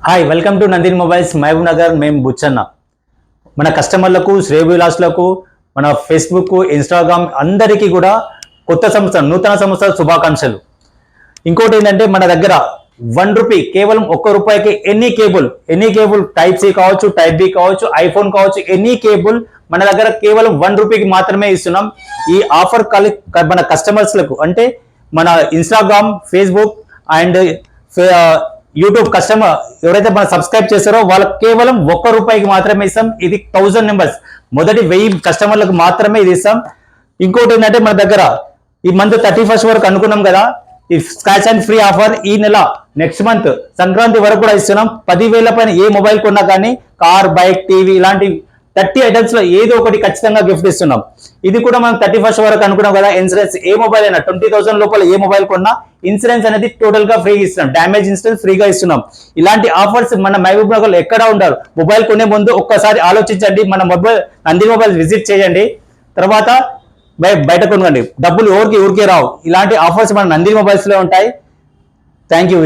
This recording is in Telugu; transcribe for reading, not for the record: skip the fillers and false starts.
Hi, welcome to Nandini mobiles Mahbubnagar. మేము బుచ్చన్న. మన కస్టమర్లకు, శ్రేయోభిలాషులకు, మన ఫేస్బుక్, ఇన్స్టాగ్రామ్ అందరికీ కూడా కొత్త సంవత్సరం, నూతన సంవత్సర శుభాకాంక్షలు. ఇంకోటి ఏంటంటే మన దగ్గర ₹1 కేవలం ₹1 ఎనీ కేబుల్ టైప్ సి కావచ్చు, టైప్ బి కావచ్చు, ఐఫోన్ కావచ్చు, ఎనీ కేబుల్ మన దగ్గర కేవలం ₹1 మాత్రమే ఇస్తున్నాం. ఈ ఆఫర్ మన కస్టమర్స్లకు అంటే మన Instagram, Facebook and YouTube customer ఎవరైతే మనం సబ్స్క్రైబ్ చేస్తారో వాళ్ళకి కేవలం ₹1 మాత్రమే ఇస్తాం. ఇది 1000 మెంబర్స్, మొదటి 1000 కస్టమర్లకు మాత్రమే ఇది ఇస్తాం. ఇంకోటి ఏంటంటే మన దగ్గర ఈ మంత్ 31st వరకు అనుకున్నాం కదా, ఈ స్క్రాచ్ అండ్ ఫ్రీ ఆఫర్ ఈ నెల నెక్స్ట్ మంత్ సంక్రాంతి వరకు కూడా ఇస్తున్నాం. 10,000 పైన ఏ మొబైల్ కొన్నా కానీ కార్, బైక్, టీవీ ఇలాంటి 30 ఐటమ్స్ లో ఏదో ఒకటి ఖచ్చితంగా గిఫ్ట్ ఇస్తున్నాం. ఇది కూడా మనం 31st వరకు అనుకున్నాం కదా. ఇన్సూరెన్స్ ఏ మొబైల్ అయినా 20,000 లోపల ఏ మొబైల్ కొన్నా ఇన్సూరెన్స్ అనేది టోటల్ గా ఫ్రీ ఇస్తున్నాం. డ్యామేజ్ ఇన్సూరెన్స్ ఫ్రీగా ఇస్తున్నాం. ఇలాంటి ఆఫర్స్ మన మహబూబ్ నగర్ లో ఎక్కడ ఉండరు. మొబైల్ కొనే ముందు ఒక్కసారి ఆలోచించండి. మన మొబైల్ నంది మొబైల్ విజిట్ చేయండి, తర్వాత బయట కొనుక్కోండి. డబ్బులు ఊరికే రావు. ఇలాంటి ఆఫర్స్ మన నంది మొబైల్స్ లో ఉంటాయి. Thank you.